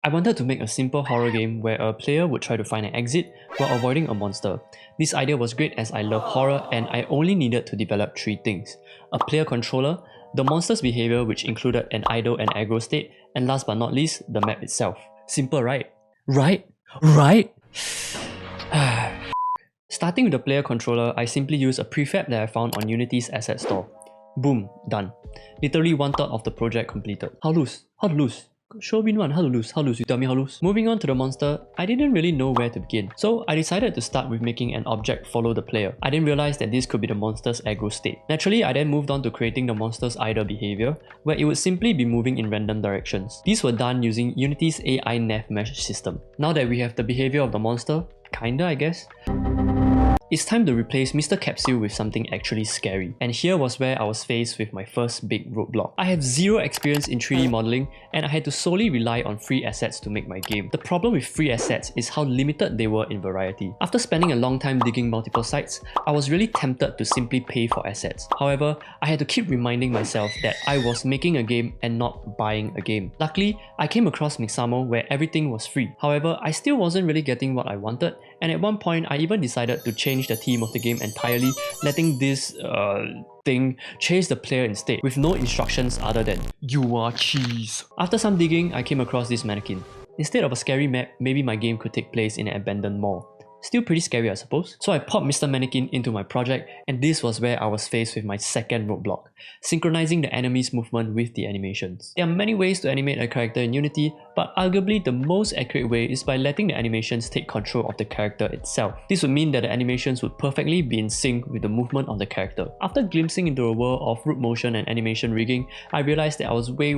I wanted to make a simple horror game where a player would try to find an exit while avoiding a monster. This idea was great as I love horror and I only needed to develop 3 things: a player controller, the monster's behavior which included an idle and aggro state, and last but not least, the map itself. Simple, right? Right? Starting with the player controller, I simply used a prefab that I found on Unity's asset store. Boom, done. Literally 1/3 of the project completed. How lose? How to lose? Show me one, how to lose? How lose? You tell me how lose. Moving on to the monster, I didn't really know where to begin. So I decided to start with making an object follow the player. I didn't realize that this could be the monster's aggro state. Naturally, I then moved on to creating the monster's idle behavior, where it would simply be moving in random directions. These were done using Unity's AI nav mesh system. Now that we have the behavior of the monster, kinda I guess, it's time to replace Mr. Capsule with something actually scary. And here was where I was faced with my first big roadblock. I have zero experience in 3D modeling and I had to solely rely on free assets to make my game. The problem with free assets is how limited they were in variety. After spending a long time digging multiple sites, I was really tempted to simply pay for assets. However, I had to keep reminding myself that I was making a game and not buying a game. Luckily, I came across Mixamo where everything was free. However, I still wasn't really getting what I wanted, and at one point I even decided to change the theme of the game entirely, letting this thing chase the player instead, with no instructions other than "You are cheese." After some digging, I came across this mannequin. Instead of a scary map, maybe my game could take place in an abandoned mall. Still pretty scary, I suppose. So I popped Mr. Mannequin into my project, and this was where I was faced with my second roadblock: synchronizing the enemy's movement with the animations. There are many ways to animate a character in Unity, but arguably the most accurate way is by letting the animations take control of the character itself. This would mean that the animations would perfectly be in sync with the movement of the character. After glimpsing into a world of root motion and animation rigging, I realized that I was way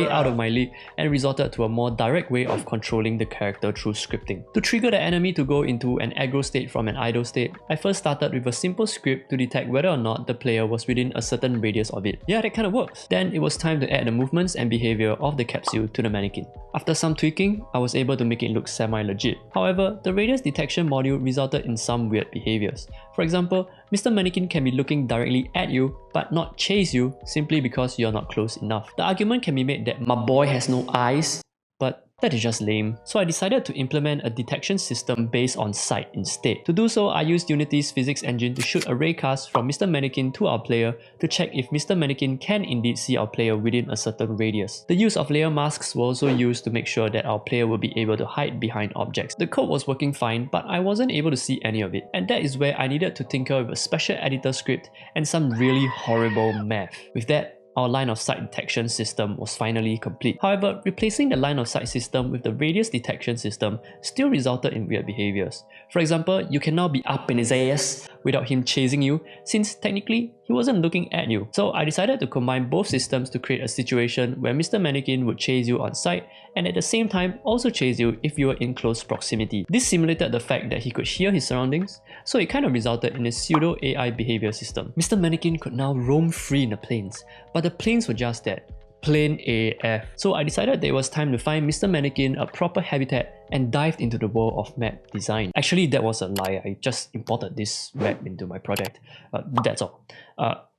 out of my league and resorted to a more direct way of controlling the character through scripting. To trigger the enemy to go into an aggro state from an idle state, I first started with a simple script to detect whether or not the player was within a certain radius of it. Yeah, that kind of works. Then it was time to add the movements and behavior of the capsule to the mannequin. After some tweaking, I was able to make it look semi-legit. However, the radius detection module resulted in some weird behaviors. For example, Mr. Mannequin can be looking directly at you but not chase you simply because you're not close enough. The argument can be made that my boy has no eyes, but that is just lame. So I decided to implement a detection system based on sight instead. To do so, I used Unity's physics engine to shoot a raycast from Mr. Mannequin to our player to check if Mr. Mannequin can indeed see our player within a certain radius. The use of layer masks were also used to make sure that our player will be able to hide behind objects. The code was working fine, but I wasn't able to see any of it. And that is where I needed to tinker with a special editor script and some really horrible math. With that, our line of sight detection system was finally complete. However, replacing the line of sight system with the radius detection system still resulted in weird behaviors. For example, you can now be up in his ass without him chasing you, since technically he wasn't looking at you. So I decided to combine both systems to create a situation where Mr. Mannequin would chase you on sight and at the same time also chase you if you were in close proximity. This simulated the fact that he could hear his surroundings, so it kind of resulted in a pseudo AI behavior system. Mr. Mannequin could now roam free in the plains, but the plains were just that, plain AF. So I decided that it was time to find Mr. Mannequin a proper habitat and dived into the world of map design. Actually, that was a lie. I just imported this map into my project. That's all.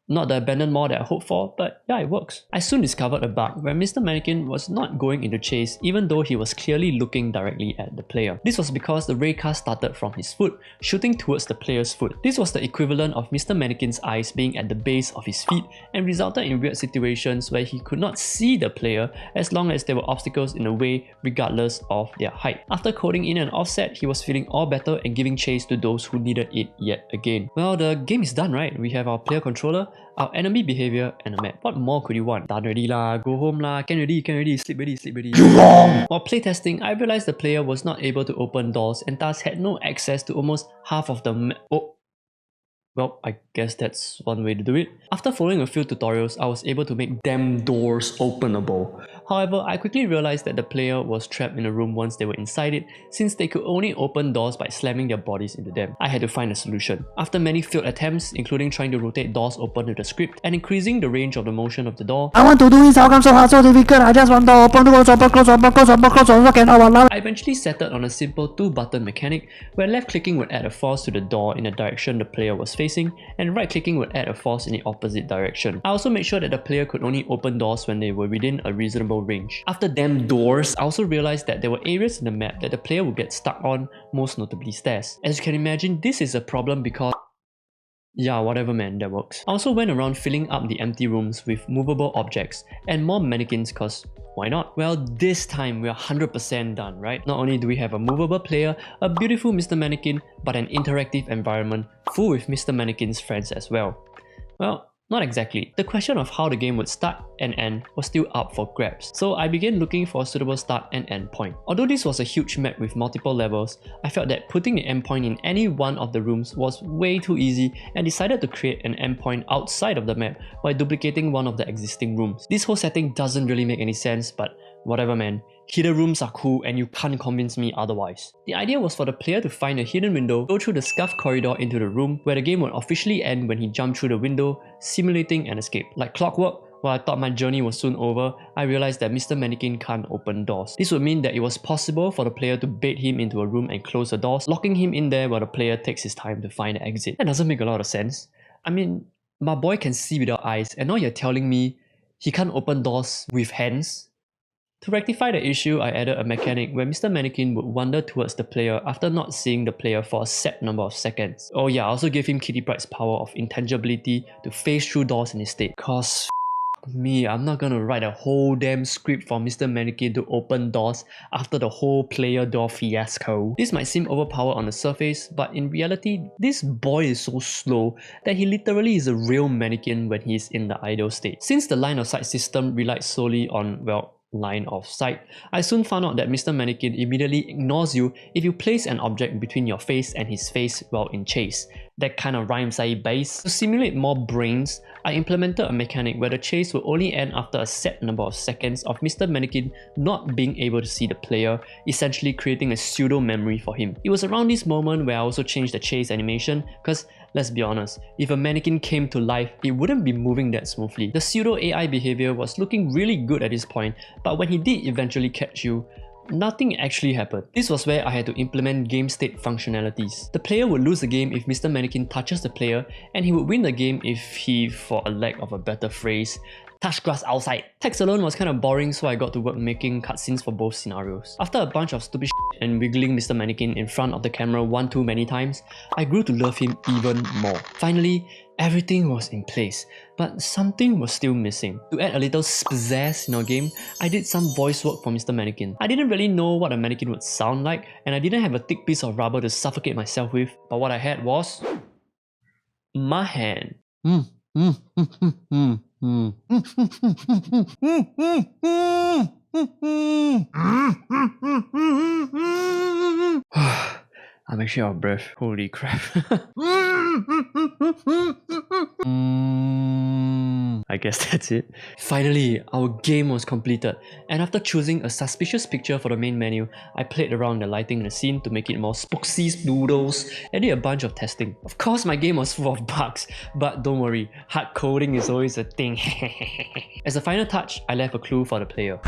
Not the abandoned mall that I hoped for, but yeah, it works. I soon discovered a bug where Mr. Mannequin was not going into chase even though he was clearly looking directly at the player. This was because the raycast started from his foot, shooting towards the player's foot. This was the equivalent of Mr. Mannequin's eyes being at the base of his feet and resulted in weird situations where he could not see the player as long as there were obstacles in the way regardless of their height. After coding in an offset, he was feeling all better and giving chase to those who needed it yet again. Well, the game is done, right? We have our player controller, our enemy behavior, and a map. What more could you want? Done already lah, go home lah, can already, sleep already. You wrong! While playtesting, I realized the player was not able to open doors and thus had no access to almost half of the map. Oh. Well, I guess that's one way to do it. After following a few tutorials, I was able to make them doors openable. However, I quickly realized that the player was trapped in a room once they were inside it, since they could only open doors by slamming their bodies into them. I had to find a solution. After many failed attempts, including trying to rotate doors open with the script and increasing the range of the motion of the door, I want to do it, how come so hard, so difficult? I just want to open, close, open, close, open, close, open, close, open, close. I eventually settled on a simple 2-button mechanic where left clicking would add a force to the door in the direction the player was facing, and right clicking would add a force in the opposite direction. I also made sure that the player could only open doors when they were within a reasonable reasonable range. After them doors, I also realized that there were areas in the map that the player would get stuck on, most notably stairs. As you can imagine, this is a problem because yeah, whatever man, that works. I also went around filling up the empty rooms with movable objects and more mannequins cause why not? Well, this time we're 100% done, right? Not only do we have a movable player, a beautiful Mr. Mannequin, but an interactive environment full with Mr. Mannequin's friends as well. Well, not exactly. The question of how the game would start and end was still up for grabs, so I began looking for a suitable start and end point. Although this was a huge map with multiple levels, I felt that putting the endpoint in any one of the rooms was way too easy and decided to create an endpoint outside of the map by duplicating one of the existing rooms. This whole setting doesn't really make any sense, but whatever man. Hidden rooms are cool and you can't convince me otherwise. The idea was for the player to find a hidden window, go through the scuffed corridor into the room where the game would officially end when he jumped through the window, simulating an escape. Like clockwork, while I thought my journey was soon over, I realized that Mr. Mannequin can't open doors. This would mean that it was possible for the player to bait him into a room and close the doors, locking him in there while the player takes his time to find the exit. That doesn't make a lot of sense. I mean, my boy can see without eyes and now you're telling me he can't open doors with hands? To rectify the issue, I added a mechanic where Mr. Mannequin would wander towards the player after not seeing the player for a set number of seconds. Oh yeah, I also gave him Kitty Pryde's power of intangibility to phase through doors in his state. Cause me, I'm not gonna write a whole damn script for Mr. Mannequin to open doors after the whole player door fiasco. This might seem overpowered on the surface, but in reality, this boy is so slow that he literally is a real mannequin when he is in the idle state. Since the line of sight system relied solely on, well, line of sight, I soon found out that Mr. Mannequin immediately ignores you if you place an object between your face and his face while in chase. That kind of rhymes, base. To simulate more brains, I implemented a mechanic where the chase will only end after a set number of seconds of Mr. Mannequin not being able to see the player, essentially creating a pseudo memory for him. It was around this moment where I also changed the chase animation, because let's be honest, if a mannequin came to life, it wouldn't be moving that smoothly. The pseudo AI behavior was looking really good at this point, but when he did eventually catch you, nothing actually happened. This was where I had to implement game state functionalities. The player would lose the game if Mr. Mannequin touches the player, and he would win the game if he, for a lack of a better phrase, touched grass outside. Text alone was kind of boring, so I got to work making cutscenes for both scenarios. After a bunch of stupid shit and wiggling Mr. Mannequin in front of the camera one too many times, I grew to love him even more. Finally, everything was in place, but something was still missing. To add a little pizzazz in our game, I did some voice work for Mr. Mannequin. I didn't really know what a mannequin would sound like, and I didn't have a thick piece of rubber to suffocate myself with, but what I had was my hand. I'm actually out of breath. Holy crap. I guess that's it. Finally, our game was completed, and after choosing a suspicious picture for the main menu, I played around the lighting in the scene to make it more spooksy doodles and did a bunch of testing. Of course, my game was full of bugs, but don't worry, hard coding is always a thing. As a final touch, I left a clue for the player.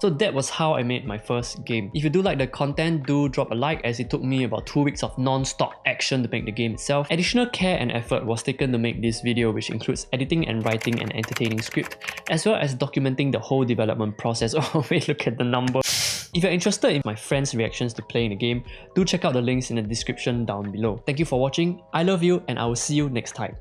So that was how I made my first game. If you do like the content, do drop a like, as it took me about 2 weeks of non-stop action to make the game itself. Additional care and effort was taken to make this video, which includes editing and writing an entertaining script, as well as documenting the whole development process. Oh wait, look at the number. If you're interested in my friends' reactions to playing the game, do check out the links in the description down below. Thank you for watching, I love you, and I will see you next time.